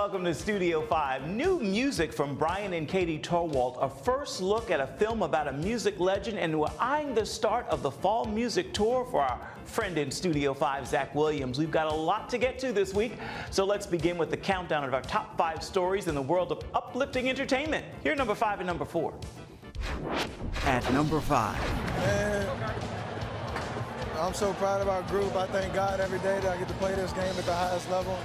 welcome to Studio 5. New music from Brian and Katie Torwalt, a first look at a film about a music legend, and we're eyeing the start of the fall music tour for our friend in Studio 5, Zach Williams. We've got a lot to get to this week, so let's begin with the countdown of our top 5 stories in the world of uplifting entertainment. Here are number 5 and number 4. At number 5. Man, I'm so proud of our group. I thank God every day that I get to play this game at the highest level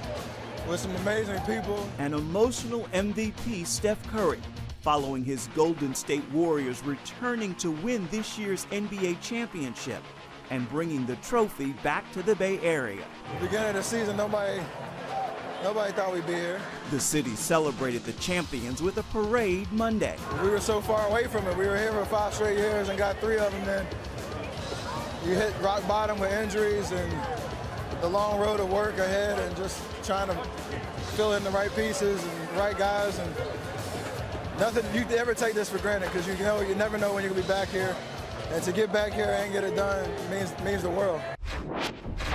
with some amazing people. An emotional MVP, Steph Curry, following his Golden State Warriors returning to win this year's NBA championship and bringing the trophy back to the Bay Area. At the beginning of the season, nobody thought we'd be here. The city celebrated the champions with a parade Monday. We were so far away from it. We were here for 5 straight years and got 3 of them. Then you hit rock bottom with injuries and the long road of work ahead and just trying to fill in the right pieces and the right guys. And nothing, you ever take this for granted because you never know when you're going to be back here. And to get back here and get it done means the world.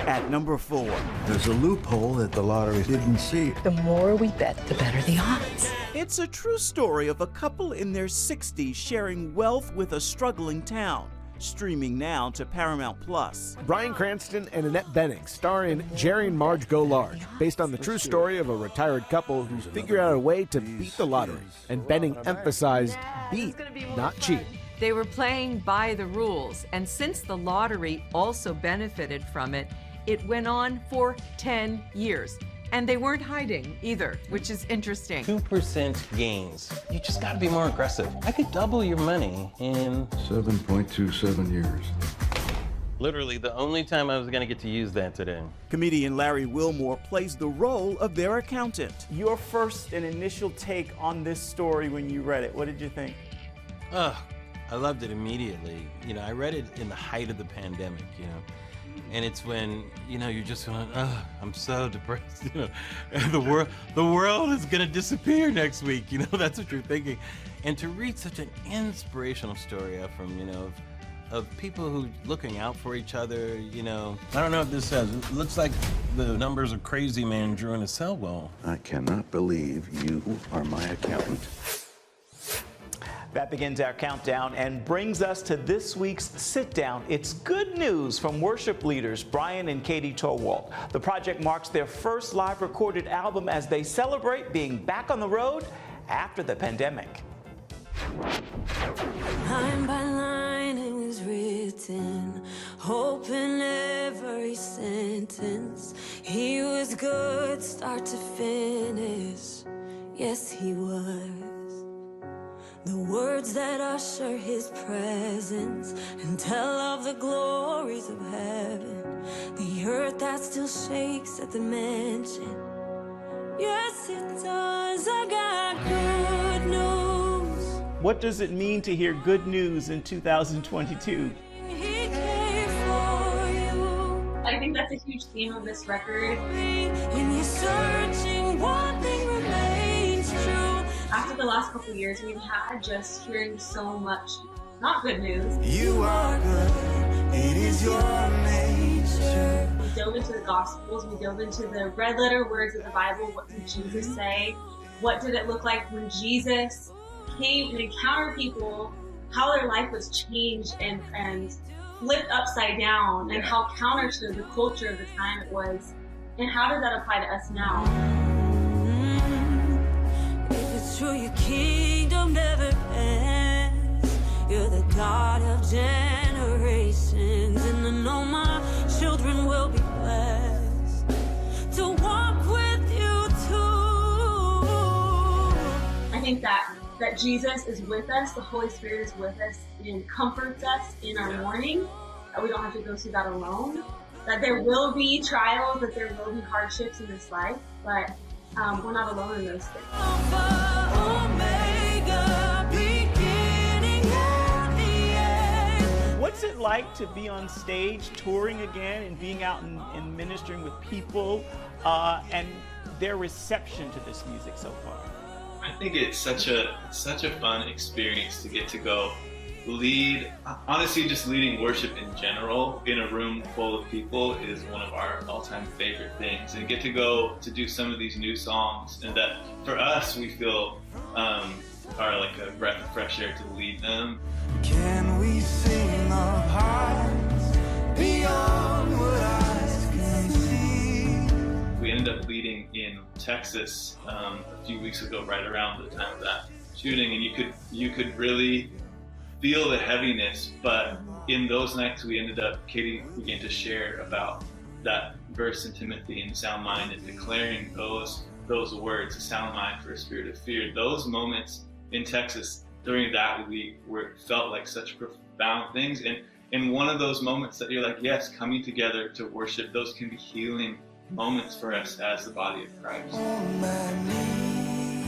At number 4. There's a loophole that the lottery didn't see. The more we bet, the better the odds. It's a true story of a couple in their 60s sharing wealth with a struggling town. Streaming now to Paramount Plus. Bryan Cranston and Annette Bening star in Jerry and Marge Go Large, based on the true story of a retired couple who figured out a way to beat the lottery. And Bening emphasized beat, not cheat. They were playing by the rules, and since the lottery also benefited from it, it went on for 10 years. And they weren't hiding either, which is interesting. 2% gains. You just gotta be more aggressive. I could double your money in 7.27 years. literally the only time I was gonna get to use that today. Comedian Larry Wilmore plays the role of their accountant. Your first and initial take on this story when you read it, what did you think? I loved it immediately. You know, I read it in the height of the pandemic, you know. And it's when, you know, you're just going, I'm so depressed, you know. And the world is gonna disappear next week, you know, that's what you're thinking. And to read such an inspirational story from, you know, of people who looking out for each other, you know. I don't know what this says. It looks like the numbers of crazy man drew in a cell wall. I cannot believe you are my accountant. That begins our countdown and brings us to this week's Sit Down. It's good news from worship leaders Brian and Katie Torwalt. The project marks their first live recorded album as they celebrate being back on the road after the pandemic. Line by line it was written, hope in every sentence. He was good start to finish, yes he was. The words that usher his presence and tell of the glories of heaven. The earth that still shakes at the mention. Yes, it does. I got good news. What does it mean to hear good news in 2022? He came for you. I think that's a huge theme of this record. In your searching, one thing remains true. After the last couple of years, we've had just hearing so much not good news. You are good, it is your nature. We dove into the Gospels, we dove into the red letter words of the Bible. What did Jesus say? What did it look like when Jesus came and encountered people, how their life was changed and flipped upside down, and how counter to the culture of the time it was, and how does that apply to us now? True, your kingdom never ends. You're the God of generations, and I know my children will be blessed to walk with you too. I think that Jesus is with us, the Holy Spirit is with us and comforts us in our mourning, that we don't have to go through that alone, that there will be trials, that there will be hardships in this life, but we're not alone in those things. What's it like to be on stage, touring again, and being out and ministering with people, and their reception to this music so far? I think it's such a fun experience to get to go lead, honestly, just leading worship in general in a room full of people is one of our all-time favorite things. And get to go to do some of these new songs, and that for us we feel are like a breath of fresh air to lead them. Can we sing of hearts beyond what eyes can see? We ended up leading in Texas a few weeks ago, right around the time of that shooting, and you could really feel the heaviness. But in those nights, Katie began to share about that verse in Timothy, and sound mind, and declaring those words, a sound mind for a spirit of fear. Those moments in Texas during that week felt like such profound things, and one of those moments that you're like, yes, coming together to worship, those can be healing moments for us as the body of Christ. On my knees,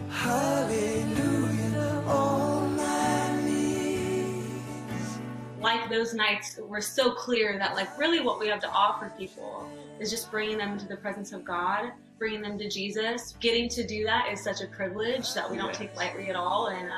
hallelujah, on my knees. Like those nights were so clear that like really what we have to offer people is just bringing them into the presence of God, bringing them to Jesus. Getting to do that is such a privilege that we don't take lightly at all, and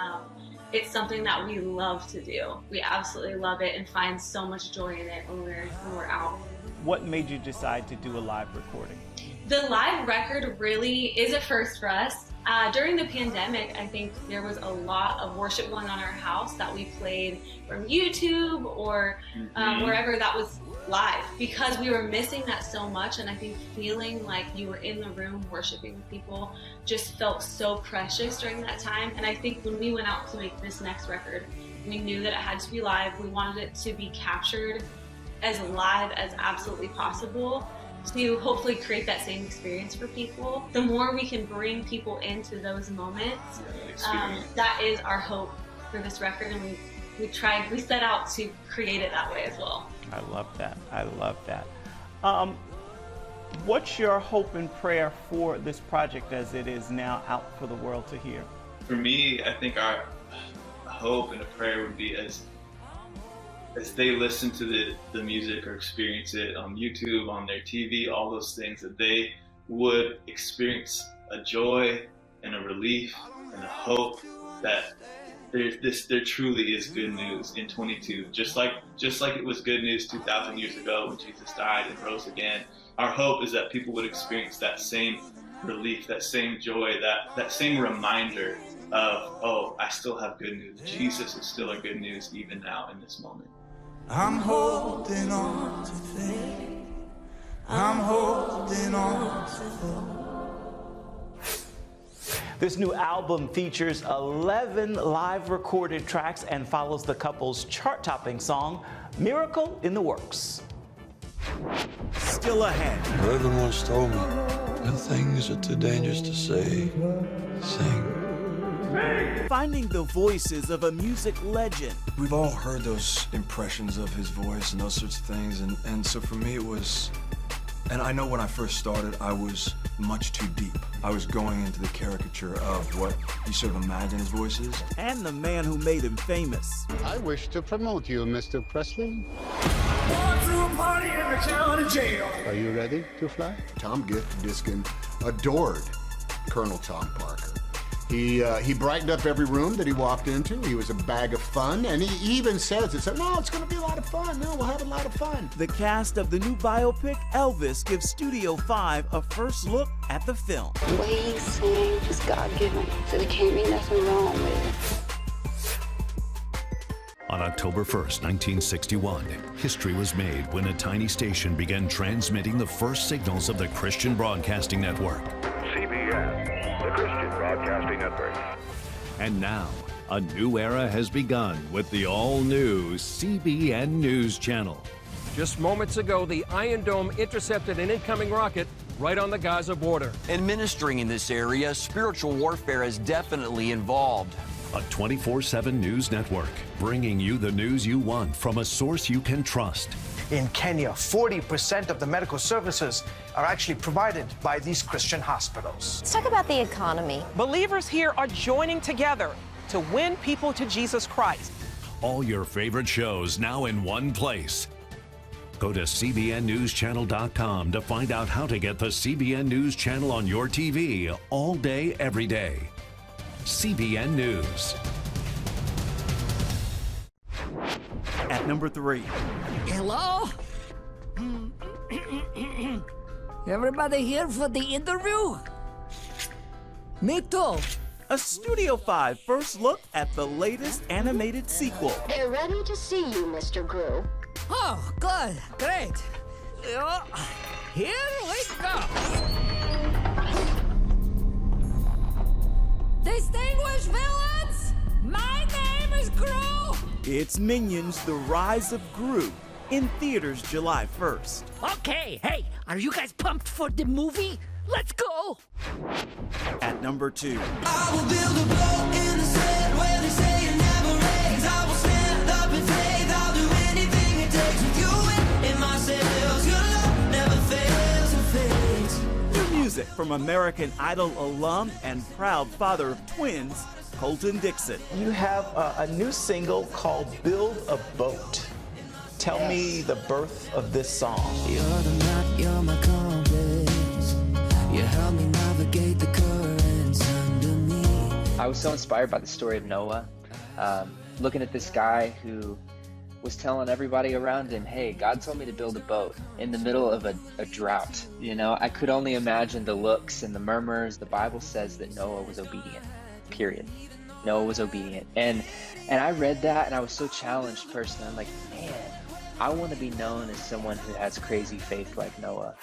it's something that we love to do. We absolutely love it and find so much joy in it when we're out. What made you decide to do a live recording? The live record really is a first for us. During the pandemic, I think there was a lot of worship going on in our house that we played from YouTube or wherever that was live, because we were missing that so much. And I think feeling like you were in the room worshiping with people just felt so precious during that time. And I think when we went out to make this next record, we knew that it had to be live. We wanted it to be captured as live as absolutely possible to hopefully create that same experience for people. The more we can bring people into those moments, that is our hope for this record, and we set out to create it that way as well. I love that. I love that. What's your hope and prayer for this project as it is now out for the world to hear? For me, I think our hope and a prayer would be as they listen to the music or experience it on YouTube, on their TV, all those things, that they would experience a joy and a relief and a hope that there truly is good news in 22. Just like it was good news 2,000 years ago when Jesus died and rose again. Our hope is that people would experience that same relief, that same joy, that same reminder of, oh, I still have good news. Jesus is still a good news even now in this moment. I'm holding on to faith. I'm holding on to hope. This new album features 11 live recorded tracks and follows the couple's chart-topping song, Miracle in the Works. Still ahead. Reverend once told me, the things are too dangerous to say. Sing. Finding the voices of a music legend. We've all heard those impressions of his voice and those sorts of things, and so for me it was, and I know when I first started I was much too deep. I was going into the caricature of what you sort of imagine his voice is. And the man who made him famous. I wish to promote you, Mr. Presley. Party in the county jail. Are you ready to fly? Tom Diskin adored Colonel Tom Parker. He brightened up every room that he walked into. He was a bag of fun, and he even says, no, it's going to be a lot of fun. No, we'll have a lot of fun. The cast of the new biopic, Elvis, gives Studio 5 a first look at the film. The way he sang is God-given, so there can't be nothing wrong with it. On October 1st, 1961, history was made when a tiny station began transmitting the first signals of the Christian Broadcasting Network. CBN, the Christian Broadcasting Network. And now, a new era has begun with the all-new CBN News Channel. Just moments ago, the Iron Dome intercepted an incoming rocket right on the Gaza border. Administering in this area, spiritual warfare is definitely involved. A 24/7 news network, bringing you the news you want from a source you can trust. In Kenya, 40% of the medical services are actually provided by these Christian hospitals. Let's talk about the economy. Believers here are joining together to win people to Jesus Christ. All your favorite shows now in one place. Go to cbnnewschannel.com to find out how to get the CBN News Channel on your TV all day, every day. CBN News. At number 3. Hello? Everybody here for the interview? Me too. A Studio 5 first look at the latest animated sequel. They're ready to see you, Mr. Gru. Oh, good. Great. Here we go. Distinguished villains, my name is Gru. It's Minions: The Rise of Gru, in theaters July 1st. Okay, hey, are you guys pumped for the movie? Let's go. At number 2. I will build a boat in the sand where they say it never rains. I will stand up in faith. I'll do anything it takes with you in my sails. Your love never fails or fades. New music from American Idol alum and proud father of twins, Colton Dixon. You have a new single called Build a Boat. Tell me the birth of this song. You're the map, you're my compass. You help me navigate the currents under me. I was so inspired by the story of Noah, looking at this guy who was telling everybody around him, hey, God told me to build a boat in the middle of a drought. You know, I could only imagine the looks and the murmurs. The Bible says that Noah was obedient, period. Noah was obedient. And I read that and I was so challenged personally. I'm like, man, I want to be known as someone who has crazy faith like Noah.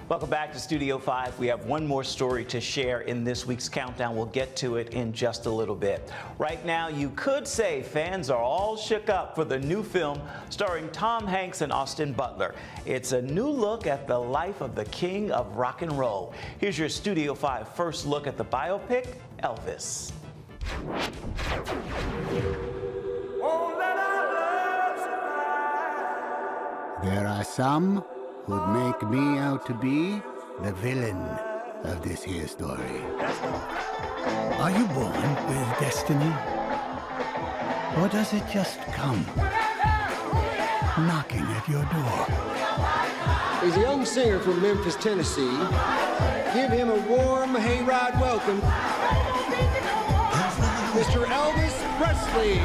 Welcome back to Studio 5. We have one more story to share in this week's countdown. We'll get to it in just a little bit. Right now, you could say fans are all shook up for the new film starring Tom Hanks and Austin Butler. It's a new look at the life of the king of rock and roll. Here's your Studio 5 first look at the biopic, Elvis. There are some who'd make me out to be the villain of this here story. Are you born with destiny? Or does it just come knocking at your door? He's a young singer from Memphis, Tennessee. Give him a warm hayride welcome, Mr. Elvis Presley.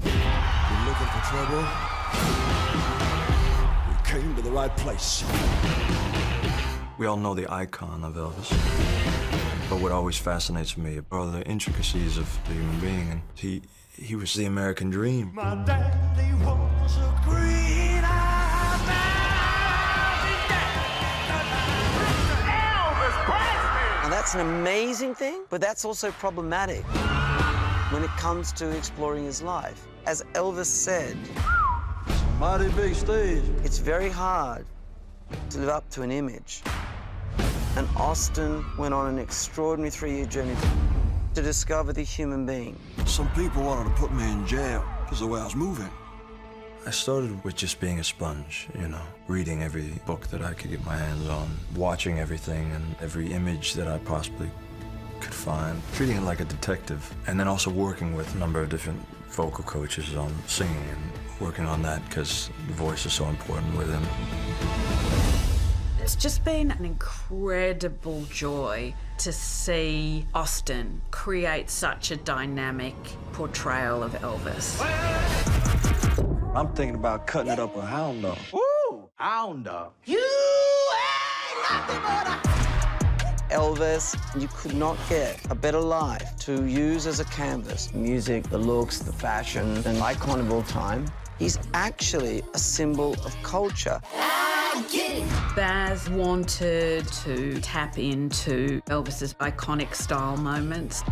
You're looking for trouble? You came to the right place. We all know the icon of Elvis. But what always fascinates me are the intricacies of the human being. And he was the American dream. My daddy was a green-eyed Elvis Presley! Now that's an amazing thing, but that's also problematic when it comes to exploring his life. As Elvis said, mighty big stage. It's very hard to live up to an image. And Austin went on an extraordinary 3-year journey to discover the human being. Some people wanted to put me in jail because of the way I was moving. I started with just being a sponge, you know, reading every book that I could get my hands on, watching everything and every image that I possibly could find, treating it like a detective, and then also working with a number of different vocal coaches on singing and working on that because the voice is so important with him. It's just been an incredible joy to see Austin create such a dynamic portrayal of Elvis. I'm thinking about cutting it up with hound dog. Ooh, hound dog. You ain't nothing but a... Elvis, you could not get a better life to use as a canvas. Music, the looks, the fashion, an icon of all time. He's actually a symbol of culture. Baz wanted to tap into Elvis's iconic style moments.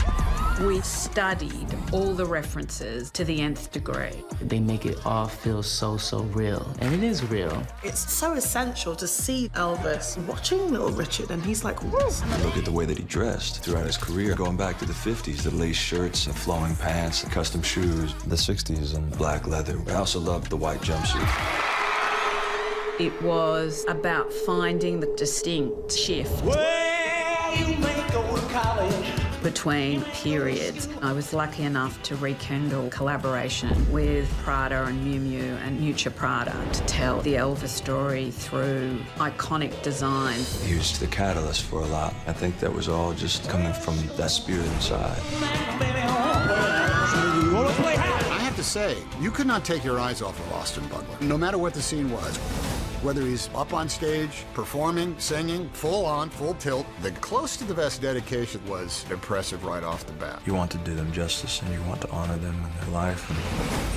We studied all the references to the nth degree. They make it all feel so real, and it is real. It's so essential to see Elvis watching Little Richard, and he's like, whoa. Look at the way that he dressed throughout his career, going back to the 50s, the lace shirts, the flowing pants, the custom shoes, the 60s, and black leather. I also loved the white jumpsuit. It was about finding the distinct shift. Well, you may go to college, between periods. I was lucky enough to rekindle collaboration with Prada and Miu Miu and Miuccia Prada to tell the Elvis story through iconic design. He was the catalyst for a lot. I think that was all just coming from that spirit inside. I have to say, you could not take your eyes off of Austin Butler, no matter what the scene was. Whether he's up on stage, performing, singing, full on, full tilt, the close to the vest dedication was impressive right off the bat. You want to do them justice and you want to honor them in their life. And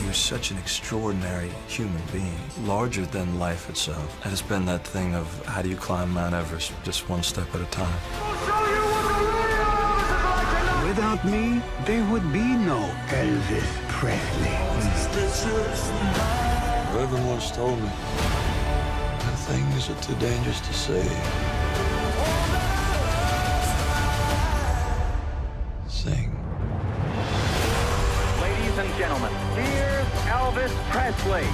he was such an extraordinary human being, larger than life itself. And it's been that thing of how do you climb Mount Everest just one step at a time. Without me, there would be no Elvis Presley. Reverend once told me, things are too dangerous to say. Sing. Ladies and gentlemen, here's Elvis Presley.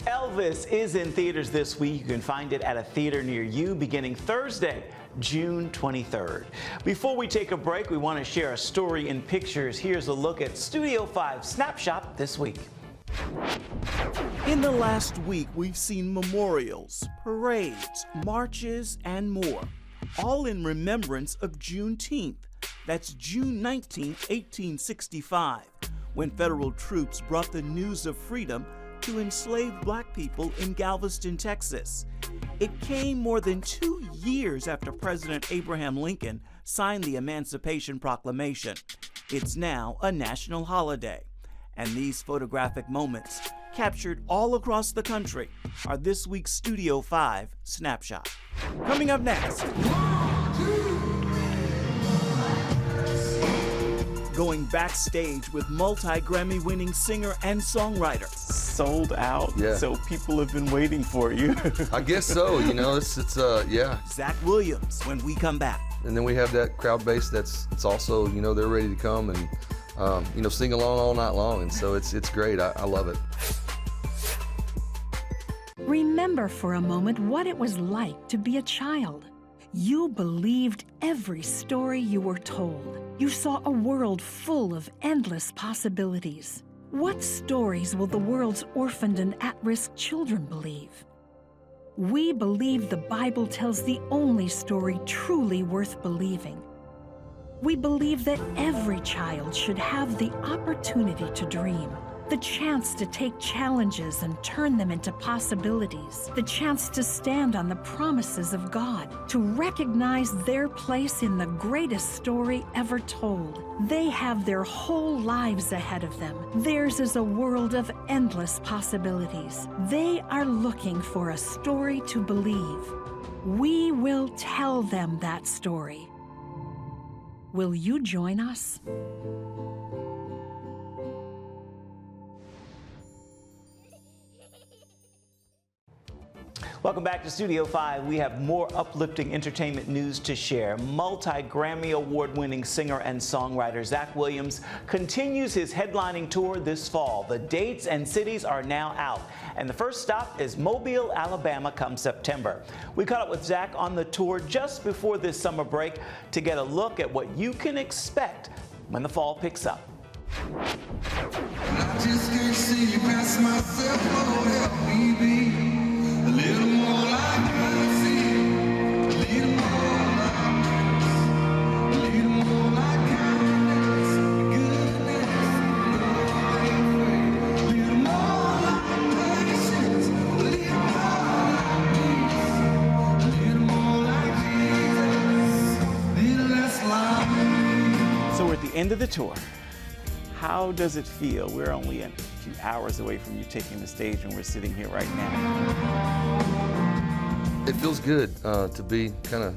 Elvis is in theaters this week. You can find it at a theater near you beginning Thursday, June 23rd. Before we take a break, we want to share a story in pictures. Here's a look at Studio 5 Snapshot this week. In the last week, we've seen memorials, parades, marches, and more, all in remembrance of Juneteenth. That's June 19th, 1865, when federal troops brought the news of freedom to enslaved black people in Galveston, Texas. It came more than 2 years after President Abraham Lincoln signed the Emancipation Proclamation. It's now a national holiday. And these photographic moments, captured all across the country, are this week's Studio 5 Snapshot. Coming up next, going backstage with multi-Grammy winning singer and songwriter. Sold out, so people have been waiting for you. I guess so, you know, it's yeah. Zach Williams when we come back. And then we have that crowd base it's also, you know, they're ready to come and, you know, sing along all night long. And so it's great. I love it. Remember for a moment what it was like to be a child. You believed every story you were told. You saw a world full of endless possibilities. What stories will the world's orphaned and at-risk children believe? We believe the Bible tells the only story truly worth believing. We believe that every child should have the opportunity to dream, the chance to take challenges and turn them into possibilities, the chance to stand on the promises of God, to recognize their place in the greatest story ever told. They have their whole lives ahead of them. Theirs is a world of endless possibilities. They are looking for a story to believe. We will tell them that story. Will you join us? Welcome back to Studio 5. We have more uplifting entertainment news to share. Multi-Grammy award-winning singer and songwriter Zach Williams continues his headlining tour this fall. The dates and cities are now out, and the first stop is Mobile, Alabama come September. We caught up with Zach on the tour just before this summer break to get a look at what you can expect when the fall picks up. I just can't see you past myself, oh, help me be. A little more like mercy, a little more like grace, a little more like kindness, goodness, a little more like patience, a little more like peace, a little more like Jesus, a little less like me. So we're at the end of the tour. How does it feel? We're only a few hours away from you taking the stage, and we're sitting here right now. It feels good to be kind of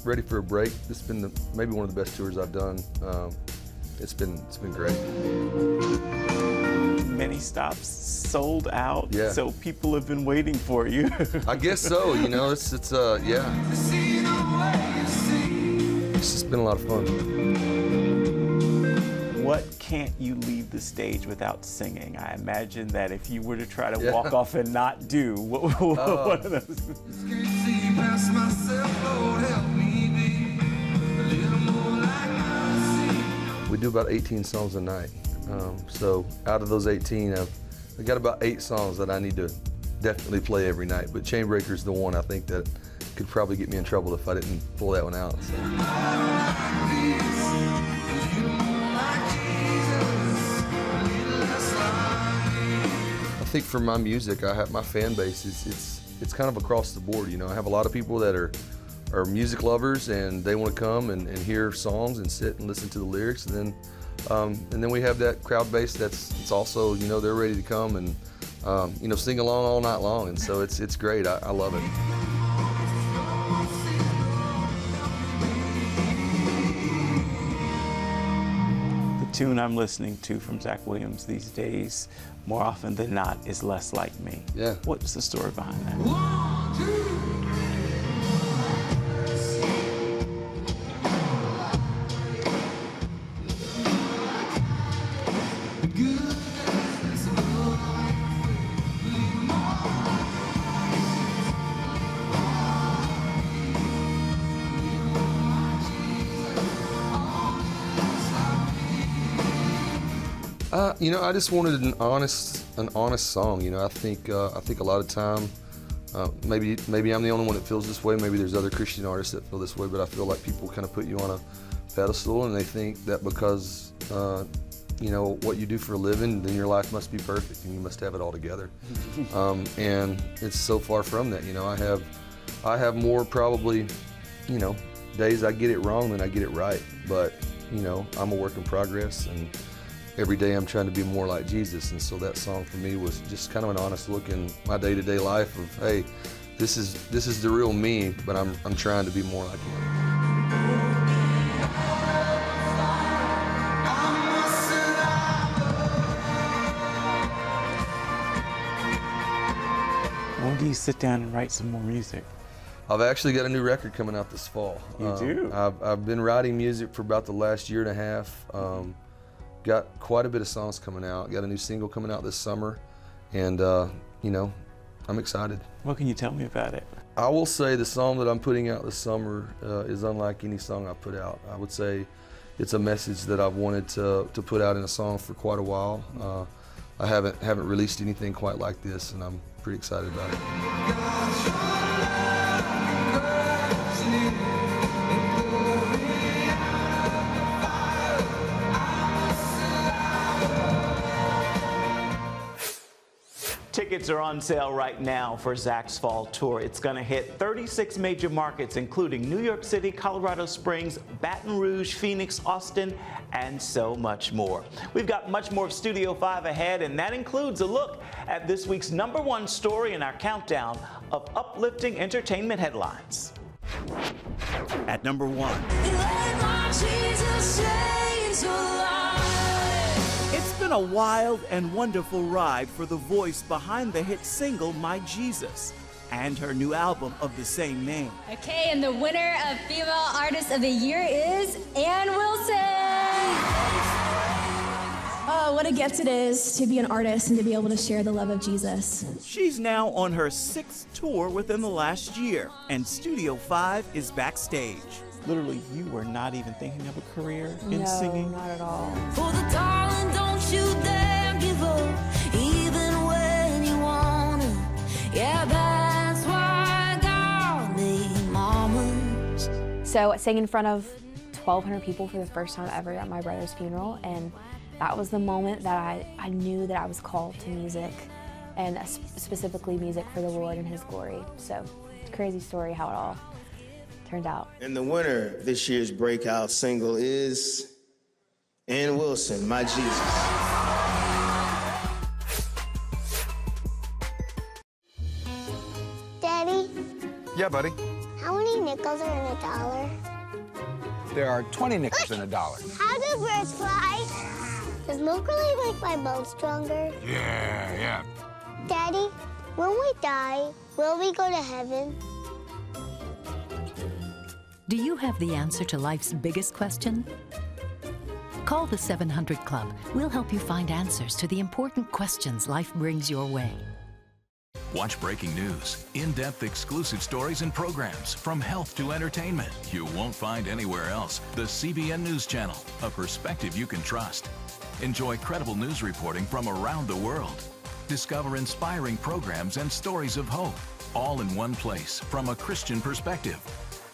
ready for a break. This has been maybe one of the best tours I've done. It's been great. Many stops sold out, yeah. So people have been waiting for you. I guess so. You know, it's yeah. It's just been a lot of fun. What can't you leave the stage without singing? I imagine that if you were to try to walk off and not do, what one of those? We do about 18 songs a night. So out of those 18, I've got about 8 songs that I need to definitely play every night. But Chainbreaker's the one I think that could probably get me in trouble if I didn't pull that one out. So. I think for my music, I have my fan base. It's kind of across the board. You know, I have a lot of people that are music lovers and they want to come and hear songs and sit and listen to the lyrics, and then we have that crowd base it's also, you know, they're ready to come and you know, sing along all night long, and so it's great. I love it. The tune I'm listening to from Zach Williams these days, more often than not, is Less Like Me. Yeah. What's the story behind that? You know, I just wanted an honest song. You know, I think a lot of time, maybe I'm the only one that feels this way. Maybe there's other Christian artists that feel this way, but I feel like people kind of put you on a pedestal, and they think that because you know what you do for a living, then your life must be perfect and you must have it all together. And it's so far from that. You know, I have more probably, you know, days I get it wrong than I get it right. But you know, I'm a work in progress, and every day I'm trying to be more like Jesus, and so that song for me was just kind of an honest look in my day-to-day life of, hey, this is the real me, but I'm trying to be more like him. When do you sit down and write some more music? I've actually got a new record coming out this fall. You do? I've been writing music for about the last year and a half. Got quite a bit of songs coming out. Got a new single coming out this summer, and you know, I'm excited. What can you tell me about it? I will say the song that I'm putting out this summer is unlike any song I've put out. I would say it's a message that I've wanted to put out in a song for quite a while. I haven't released anything quite like this, and I'm pretty excited about it. Tickets are on sale right now for Zach's fall tour. It's going to hit 36 major markets, including New York City, Colorado Springs, Baton Rouge, Phoenix, Austin, and so much more. We've got much more of Studio 5 ahead, and that includes a look at this week's #1 story in our countdown of uplifting entertainment headlines. At #1. It's been a wild and wonderful ride for the voice behind the hit single My Jesus and her new album of the same name. Okay, and the winner of Female Artist of the Year is Ann Wilson. Oh, what a gift it is to be an artist and to be able to share the love of Jesus. She's now on her 6th tour within the last year, and Studio 5 is backstage. Literally, you were not even thinking of a career in singing? No, not at all. For the darling, don't you dare give up, even when you wanna. Yeah, that's why God made mamas. So I sang in front of 1,200 people for the first time ever at my brother's funeral, and that was the moment that I knew that I was called to music, and specifically music for the Lord and His glory. So it's a crazy story how it all turned out. And the winner of this year's breakout single is Ann Wilson, My Jesus. Daddy? Yeah, buddy. How many nickels are in $1? There are 20 nickels in $1. How do birds fly? Does milk really make my bones stronger? Yeah. Daddy, when we die, will we go to heaven? Do you have the answer to life's biggest question? Call the 700 Club. We'll help you find answers to the important questions life brings your way. Watch breaking news, in-depth exclusive stories and programs from health to entertainment you won't find anywhere else. The CBN News Channel, a perspective you can trust. Enjoy credible news reporting from around the world. Discover inspiring programs and stories of hope, all in one place from a Christian perspective.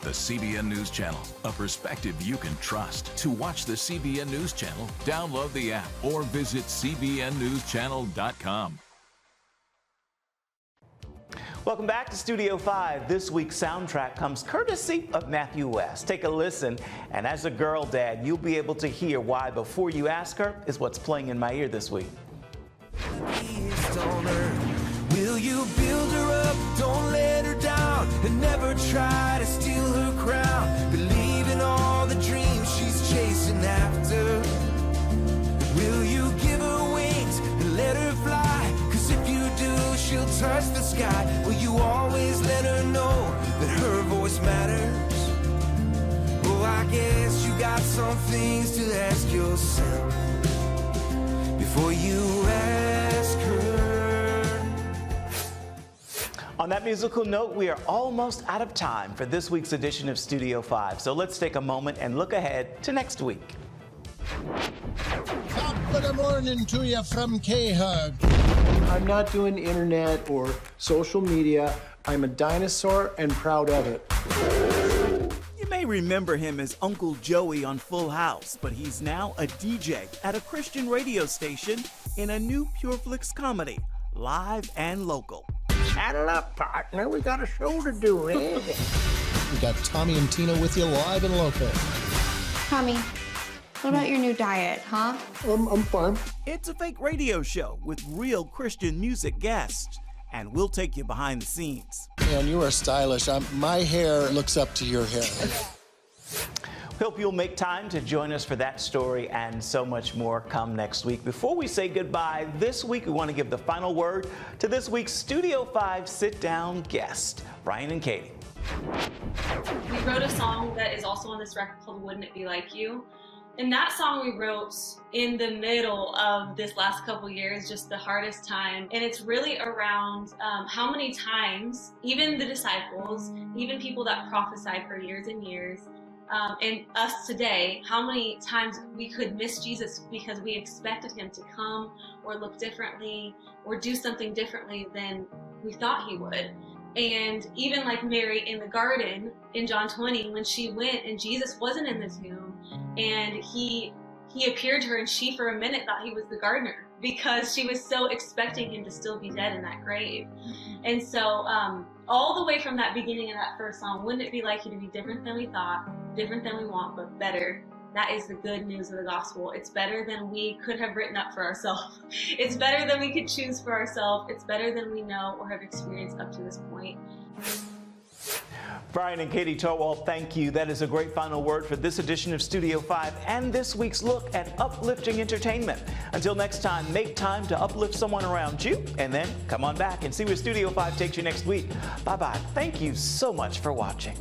The CBN News Channel, a perspective you can trust. To watch the CBN News Channel, download the app or visit cbnnewschannel.com. Welcome back to Studio 5. This week's soundtrack comes courtesy of Matthew West. Take a listen, and as a girl dad, you'll be able to hear why Before You Ask Her is what's playing in my ear this week. Will you build her up, don't let her down, and never try to steal her crown? Believe in all the dreams she's chasing after. Will you give her wings and let her fly? 'Cause if you do, she'll touch the sky. Will you always let her know that her voice matters? Oh, I guess you got some things to ask yourself before you ask her. On that musical note, we are almost out of time for this week's edition of Studio 5. So let's take a moment and look ahead to next week. Top of the morning to you from K-Hug. I'm not doing internet or social media. I'm a dinosaur and proud of it. You may remember him as Uncle Joey on Full House, but he's now a DJ at a Christian radio station in a new PureFlix comedy, live and local. Saddle up, partner. We got a show to do, eh? We got Tommy and Tina with you live and local. Tommy, what about your new diet, huh? I'm fine. It's a fake radio show with real Christian music guests, and we'll take you behind the scenes. Man, you are stylish. My hair looks up to your hair. Hope you'll make time to join us for that story and so much more come next week. Before we say goodbye this week, we want to give the final word to this week's Studio 5 sit-down guest, Brian and Katie. We wrote a song that is also on this record called Wouldn't It Be Like You? And that song we wrote in the middle of this last couple years, just the hardest time. And it's really around how many times, even the disciples, even people that prophesied for years and years, and us today, how many times we could miss Jesus because we expected him to come or look differently or do something differently than we thought he would. And even like Mary in the garden in John 20, when she went and Jesus wasn't in the tomb, and he appeared to her, and she for a minute thought he was the gardener because she was so expecting him to still be dead in that grave. And so all the way from that beginning of that first song, wouldn't it be like you to be different than we thought, different than we want, but better? That is the good news of the gospel. It's better than we could have written up for ourselves. It's better than we could choose for ourselves. It's better than we know or have experienced up to this point. Brian and Katie Torwalt, thank you. That is a great final word for this edition of Studio 5 and this week's look at uplifting entertainment. Until next time, make time to uplift someone around you, and then come on back and see where Studio 5 takes you next week. Bye-bye. Thank you so much for watching.